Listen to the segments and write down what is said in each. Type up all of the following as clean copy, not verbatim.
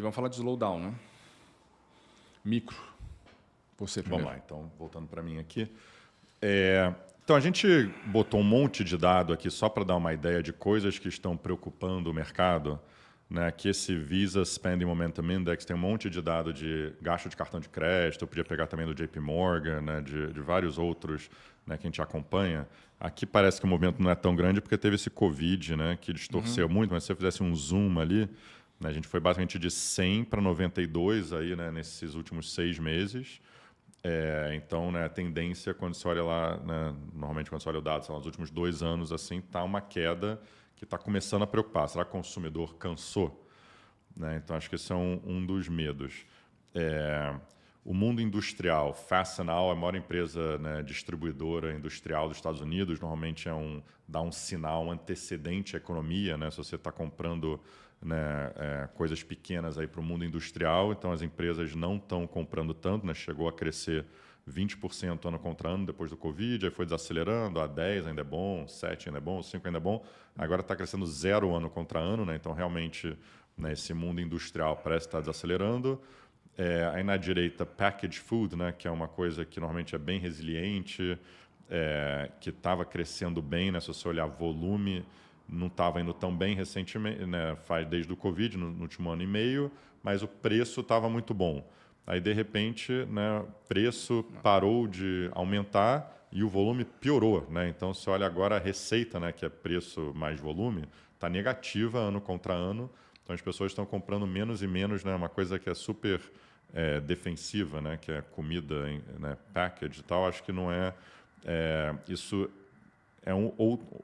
E vamos falar de slowdown, né? Micro. Você primeiro. Vamos lá, então, voltando para mim aqui. Então, a gente botou um monte de dado aqui só para dar uma ideia de coisas que estão preocupando o mercado. Né? Aqui esse Visa Spending Momentum Index tem um monte de dado de gasto de cartão de crédito, eu podia pegar também do JP Morgan, né? de vários outros, né? que a gente acompanha. Aqui parece que o movimento não é tão grande porque teve esse Covid, né? que distorceu muito, mas se você fizesse um zoom ali, né? A gente foi basicamente de 100 para 92 aí, né? nesses últimos 6 meses. Então, né, a tendência, quando você olha lá, né, normalmente quando você olha o dado, sei lá, nos últimos 2 anos, assim, está uma queda que está começando a preocupar. Será que o consumidor cansou? Né? Então, acho que esse é um dos medos. O mundo industrial, Fastenal, é a maior empresa, né, distribuidora industrial dos Estados Unidos, normalmente dá um sinal, um antecedente à economia, né? Se você está comprando, né, coisas pequenas para o mundo industrial, então as empresas não estão comprando tanto, né? Chegou a crescer 20% ano contra ano depois do Covid, aí foi desacelerando, 10 ainda é bom, 7 ainda é bom, 5 ainda é bom, agora está crescendo 0 ano contra ano, né? Então realmente, né, esse mundo industrial parece estar desacelerando. Aí na direita, packaged food, né, que é uma coisa que normalmente é bem resiliente, que estava crescendo bem, né, se você olhar volume, não estava indo tão bem recentemente, né, desde o Covid, no último ano e meio, mas o preço estava muito bom. Aí, de repente, né, o preço parou de aumentar e o volume piorou. Né? Então, se olha agora a receita, né, que é preço mais volume, está negativa ano contra ano. Então, as pessoas estão comprando menos e menos, né, uma coisa que é super defensiva, né, que é comida, né, package e tal. Acho que não é... isso é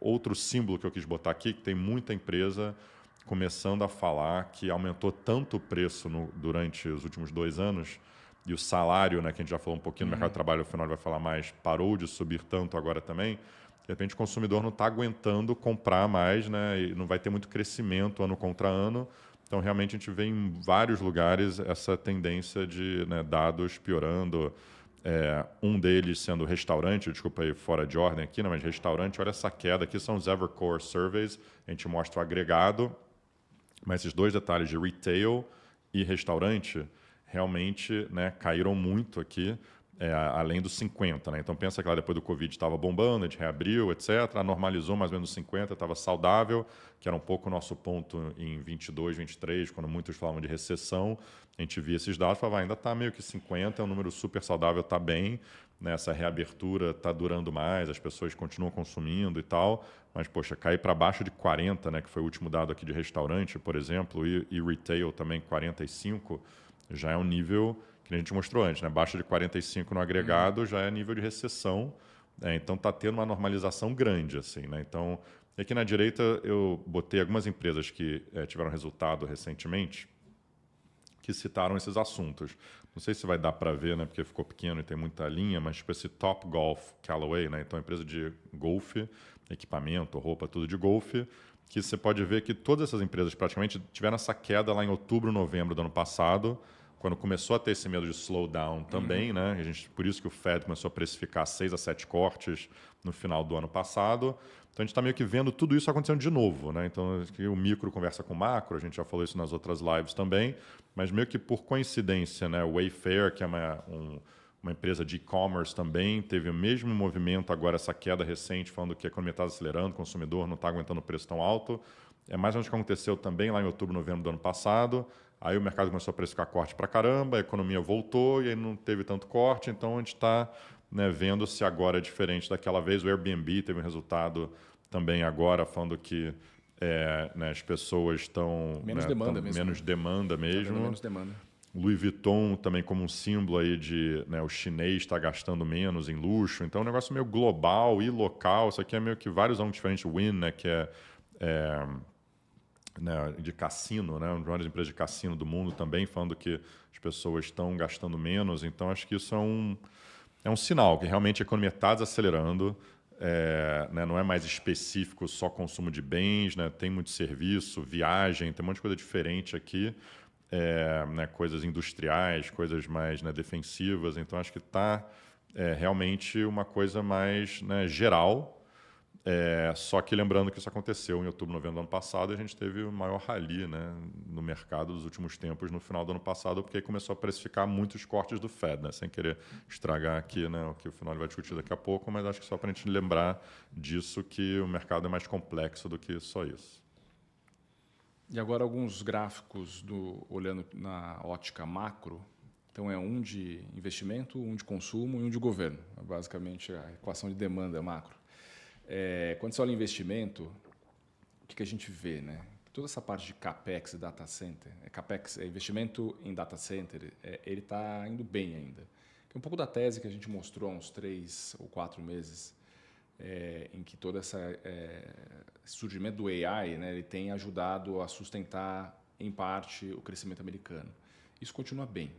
outro símbolo que eu quis botar aqui, que tem muita empresa começando a falar que aumentou tanto o preço durante os últimos 2 anos e o salário, né, que a gente já falou um pouquinho no mercado de trabalho, no final vai falar mais, parou de subir tanto agora também, de repente o consumidor não está aguentando comprar mais, né, e não vai ter muito crescimento ano contra ano. Então, realmente, a gente vê em vários lugares essa tendência de, né, dados piorando. Um deles sendo restaurante, desculpa aí, fora de ordem aqui, né, mas restaurante, olha essa queda aqui, são os Evercore Surveys, a gente mostra o agregado, mas esses 2 detalhes de retail e restaurante realmente, né, caíram muito aqui, além dos 50. Né? Então, pensa que lá depois do Covid estava bombando, a gente reabriu, etc. Normalizou mais ou menos 50, estava saudável, que era um pouco o nosso ponto em 22, 23, quando muitos falavam de recessão. A gente via esses dados e falava, ainda está meio que 50, é um número super saudável, está bem. Né? Essa reabertura está durando mais, as pessoas continuam consumindo e tal. Mas, poxa, cair para baixo de 40, né, que foi o último dado aqui de restaurante, por exemplo, e retail também 45, já é um nível que a gente mostrou antes, né? Abaixo de 45 no agregado já é nível de recessão, então está tendo uma normalização grande. Assim, né? Então, aqui na direita eu botei algumas empresas que tiveram resultado recentemente que citaram esses assuntos. Não sei se vai dar para ver, né? Porque ficou pequeno e tem muita linha, mas tipo esse Topgolf Callaway, né? Então, empresa de golfe, equipamento, roupa, tudo de golfe, que você pode ver que todas essas empresas praticamente tiveram essa queda lá em outubro, novembro do ano passado, quando começou a ter esse medo de slowdown também, né? Por isso que o Fed começou a precificar 6 a 7 cortes no final do ano passado. Então, a gente está meio que vendo tudo isso acontecendo de novo. Né? Então, o micro conversa com o macro, a gente já falou isso nas outras lives também, mas meio que por coincidência, né? O Wayfair, que é uma empresa de e-commerce também, teve o mesmo movimento agora, essa queda recente, falando que a economia está acelerando, o consumidor não está aguentando o preço tão alto. É mais ou menos o que aconteceu também lá em outubro, novembro do ano passado. Aí o mercado começou a precificar corte para caramba, a economia voltou e aí não teve tanto corte, então a gente está, né, vendo se agora é diferente daquela vez. O Airbnb teve um resultado também agora, falando que né, as pessoas estão... Menos né, demanda mesmo. Menos demanda mesmo. Menos demanda. Louis Vuitton também como um símbolo aí de, né, o chinês está gastando menos em luxo. Então é um negócio meio global e local. Isso aqui é meio que vários ângulos diferentes. O Wynn, né, que né, de cassino, né, uma das maiores empresas de cassino do mundo também, falando que as pessoas estão gastando menos. Então, acho que isso é um sinal que realmente a economia está desacelerando, né, não é mais específico só consumo de bens, né, tem muito serviço, viagem, tem um monte de coisa diferente aqui, né, coisas industriais, coisas mais, né, defensivas. Então, acho que está realmente uma coisa mais, né, geral. Só que lembrando que isso aconteceu em outubro, novembro do ano passado, e a gente teve o maior rally, né, no mercado dos últimos tempos no final do ano passado, porque aí começou a precificar muitos cortes do Fed, né, sem querer estragar aqui, né, o que o final vai discutir daqui a pouco, mas acho que só para a gente lembrar disso, que o mercado é mais complexo do que só isso. E agora alguns gráficos olhando na ótica macro. Então é um de investimento, um de consumo e um de governo. É basicamente a equação de demanda macro. Quando você olha investimento, o que a gente vê, né? Toda essa parte de CAPEX e data center, CAPEX é investimento em data center, ele está indo bem ainda. Que é um pouco da tese que a gente mostrou há uns 3 ou 4 meses, em que todo esse surgimento do AI, né, ele tem ajudado a sustentar, em parte, o crescimento americano. Isso continua bem.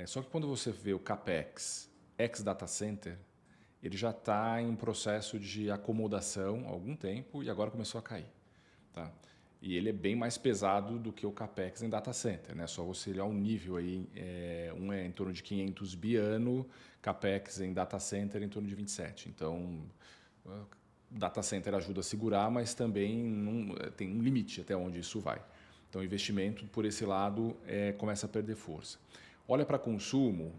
Só que quando você vê o CAPEX ex-data center, ele já está em um processo de acomodação há algum tempo e agora começou a cair. Tá? E ele é bem mais pesado do que o CAPEX em data center. Né? Só você olhar o nível aí, um é em torno de 500 bi ano, CAPEX em data center em torno de 27. Então, data center ajuda a segurar, mas também tem um limite até onde isso vai. Então, o investimento, por esse lado, começa a perder força. Olha para consumo.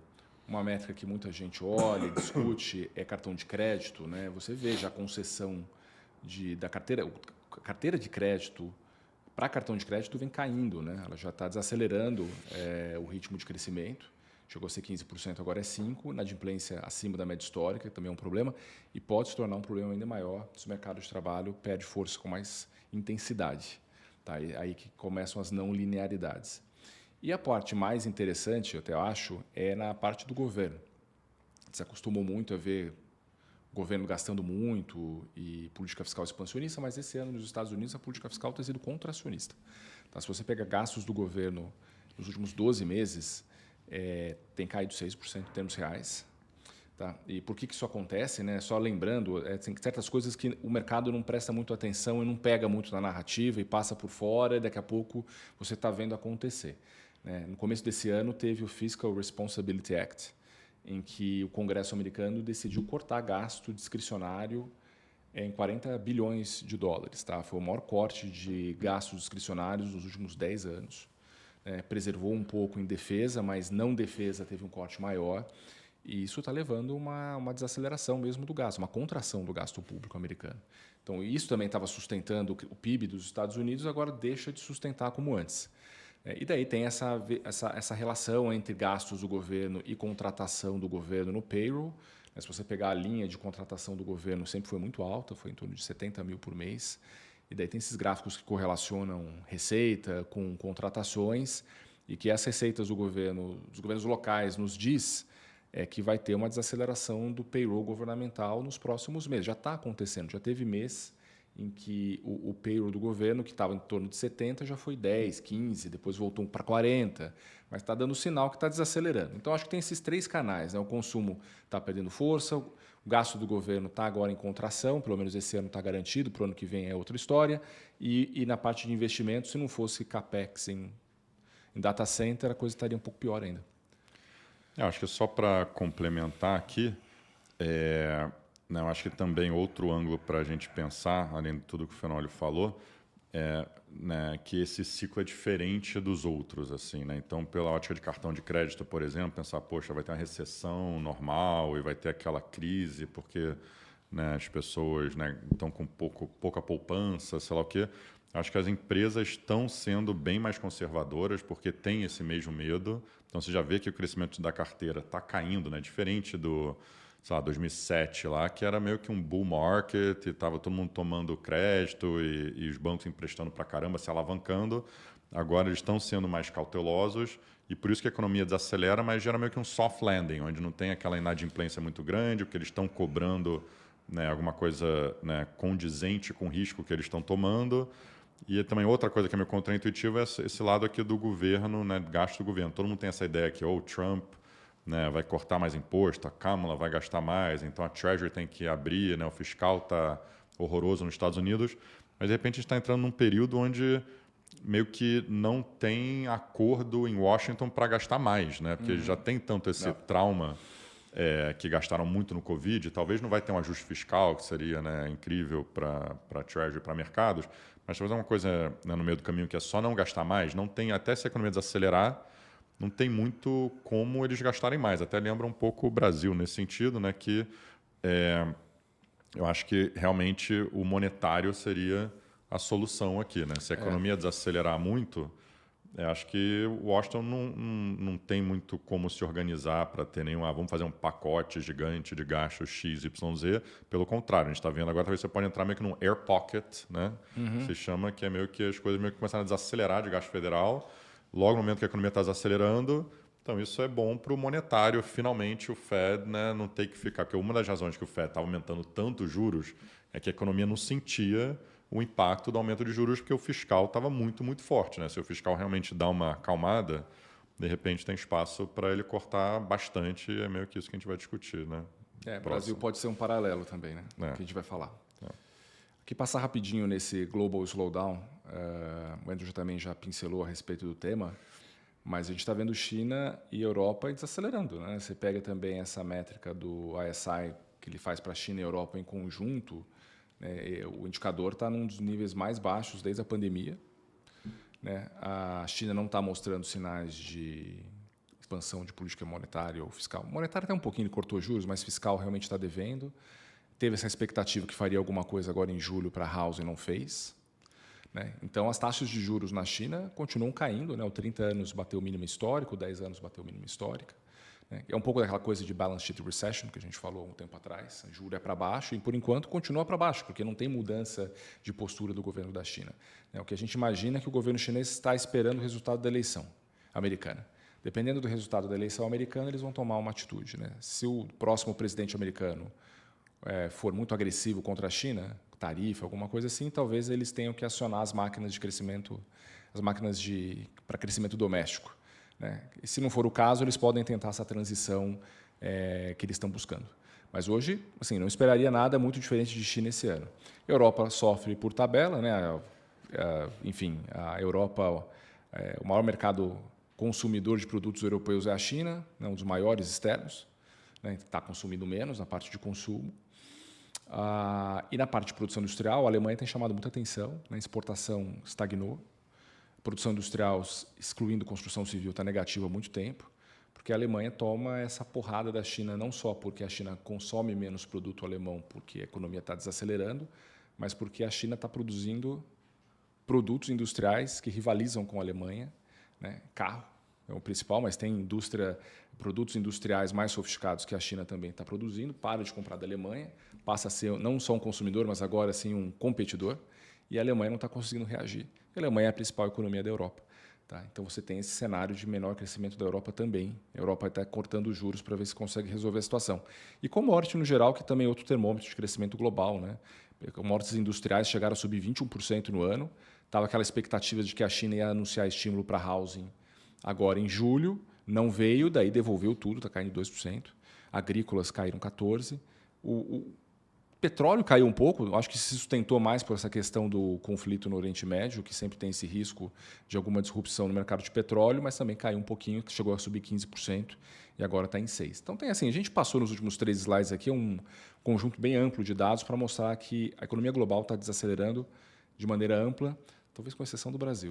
Uma métrica que muita gente olha e discute é cartão de crédito. Né? Você vê já a concessão da carteira de crédito para cartão de crédito vem caindo. Né? Ela já está desacelerando o ritmo de crescimento. Chegou a ser 15%, agora é 5%. Inadimplência acima da média histórica, que também é um problema. E pode se tornar um problema ainda maior se o mercado de trabalho perde força com mais intensidade. Tá? Aí que começam as não linearidades. E a parte mais interessante, eu até acho, é na parte do governo. Se acostumou muito a ver o governo gastando muito e política fiscal expansionista, mas esse ano nos Estados Unidos a política fiscal tem sido contracionista. Tá? Se você pega gastos do governo nos últimos 12 meses, tem caído 6% em termos reais. Tá? E por que isso acontece? Né? Só lembrando, tem certas coisas que o mercado não presta muito atenção e não pega muito na narrativa e passa por fora e daqui a pouco você está vendo acontecer. No começo desse ano, teve o Fiscal Responsibility Act, em que o Congresso americano decidiu cortar gasto discricionário em 40 bilhões de dólares. Tá? Foi o maior corte de gastos discricionários nos últimos 10 anos. Preservou um pouco em defesa, mas não defesa teve um corte maior. E isso está levando uma desaceleração mesmo do gasto, uma contração do gasto público americano. Então, isso também estava sustentando o PIB dos Estados Unidos, agora deixa de sustentar como antes. E daí tem essa relação entre gastos do governo e contratação do governo no payroll. Se você pegar a linha de contratação do governo, sempre foi muito alta, foi em torno de 70 mil por mês. E daí tem esses gráficos que correlacionam receita com contratações e que as receitas dos governos locais nos diz que vai ter uma desaceleração do payroll governamental nos próximos meses. Já está acontecendo, já teve mês em que o payroll do governo, que estava em torno de 70, já foi 10, 15, depois voltou para 40, mas está dando sinal que está desacelerando. Então, acho que tem esses 3 canais. Né? O consumo está perdendo força, o gasto do governo está agora em contração, pelo menos esse ano está garantido, para o ano que vem é outra história, e na parte de investimento, se não fosse CAPEX em data center, a coisa estaria um pouco pior ainda. Acho que só para complementar aqui, eu acho que também outro ângulo para a gente pensar, além de tudo que o Fenólio falou, que esse ciclo é diferente dos outros. Assim, né? Então, pela ótica de cartão de crédito, por exemplo, pensar, poxa, vai ter uma recessão normal e vai ter aquela crise porque as pessoas estão com pouca poupança, sei lá o quê. Acho que as empresas estão sendo bem mais conservadoras porque tem esse mesmo medo. Então, você já vê que o crescimento da carteira está caindo, né? Diferente do 2007 lá, que era meio que um bull market, estava todo mundo tomando crédito e os bancos emprestando para caramba, se alavancando. Agora eles estão sendo mais cautelosos e por isso que a economia desacelera, mas gera meio que um soft landing, onde não tem aquela inadimplência muito grande, porque eles estão cobrando alguma coisa condizente com o risco que eles estão tomando. E também outra coisa que é meio contraintuitiva é esse lado aqui do governo, gasto do governo. Todo mundo tem essa ideia que o Trump vai cortar mais imposto, a Kamala vai gastar mais, então a Treasury tem que abrir, o fiscal está horroroso nos Estados Unidos, mas de repente a gente está entrando num período onde meio que não tem acordo em Washington para gastar mais, porque já tem tanto esse trauma que gastaram muito no Covid. Talvez não vai ter um ajuste fiscal, que seria, né, incrível para Treasury, para mercados, mas talvez uma coisa, né, no meio do caminho que é só não gastar mais. Não tem, até se a economia desacelerar, não tem muito como eles gastarem mais. Até lembra um pouco o Brasil nesse sentido, né, que eu acho que realmente o monetário seria a solução aqui, né? Se a economia desacelerar muito, acho que o Washington não tem muito como se organizar para ter nenhum, vamos fazer um pacote gigante de gastos X, Y, Z. Pelo contrário, a gente está vendo agora, talvez você pode entrar meio que num air pocket, né? Se chama, que é meio que as coisas meio que começaram a desacelerar de gasto federal. Logo no momento que a economia está desacelerando, então isso é bom para o monetário. Finalmente o Fed, né, não tem que ficar... Porque uma das razões que o Fed estava aumentando tanto os juros é que a economia não sentia o impacto do aumento de juros, porque o fiscal estava muito, muito forte, né? Se o fiscal realmente dá uma acalmada, de repente tem espaço para ele cortar bastante, é meio que isso que a gente vai discutir, né? O Brasil pode ser um paralelo também, né? Que a gente vai falar. Aqui passar rapidinho nesse global slowdown, o Andrew também já pincelou a respeito do tema, mas a gente está vendo China e Europa desacelerando, né? Você pega também essa métrica do ISI que ele faz para a China e Europa em conjunto, né? O indicador está num dos níveis mais baixos desde a pandemia, né? A China não está mostrando sinais de expansão de política monetária ou fiscal. Monetária até um pouquinho, ele cortou juros, mas fiscal realmente está devendo. Teve essa expectativa que faria alguma coisa agora em julho para a House e não fez, né? Então, as taxas de juros na China continuam caindo, né? O 30 anos bateu o mínimo histórico, o 10 anos bateu o mínimo histórico. Né? É um pouco daquela coisa de balance sheet recession que a gente falou há um tempo atrás. O juro é para baixo e, por enquanto, continua para baixo, porque não tem mudança de postura do governo da China. O que a gente imagina é que o governo chinês está esperando o resultado da eleição americana. Dependendo do resultado da eleição americana, eles vão tomar uma atitude, né? Se o próximo presidente americano for muito agressivo contra a China, tarifa, alguma coisa assim, talvez eles tenham que acionar as máquinas de crescimento, as máquinas para crescimento doméstico, né? E se não for o caso, eles podem tentar essa transição que eles estão buscando. Mas hoje, assim, não esperaria nada muito diferente de China esse ano. A Europa sofre por tabela, né? Enfim, a Europa, o maior mercado consumidor de produtos europeus é a China, né? Um dos maiores externos, né? Está consumindo menos na parte de consumo. E na parte de produção industrial, a Alemanha tem chamado muita atenção, né? A exportação estagnou. A produção industrial, excluindo construção civil, está negativa há muito tempo, porque a Alemanha toma essa porrada da China, não só porque a China consome menos produto alemão, porque a economia está desacelerando, mas porque a China está produzindo produtos industriais que rivalizam com a Alemanha, né? Carro é o principal, mas tem produtos industriais mais sofisticados que a China também está produzindo, para de comprar da Alemanha, passa a ser não só um consumidor, mas agora sim um competidor, e a Alemanha não está conseguindo reagir. A Alemanha é a principal economia da Europa. Tá? Então você tem esse cenário de menor crescimento da Europa também. A Europa está cortando os juros para ver se consegue resolver a situação. E commodity no geral, que também é outro termômetro de crescimento global, né? Commodities industriais chegaram a subir 21% no ano. Estava aquela expectativa de que a China ia anunciar estímulo para housing agora em julho, não veio, daí devolveu tudo, está caindo 2%. Agrícolas caíram 14%. O petróleo caiu um pouco, acho que se sustentou mais por essa questão do conflito no Oriente Médio, que sempre tem esse risco de alguma disrupção no mercado de petróleo, mas também caiu um pouquinho, que chegou a subir 15% e agora está em 6%. Então, tem assim, a gente passou nos últimos 3 slides aqui um conjunto bem amplo de dados para mostrar que a economia global está desacelerando de maneira ampla, talvez com exceção do Brasil.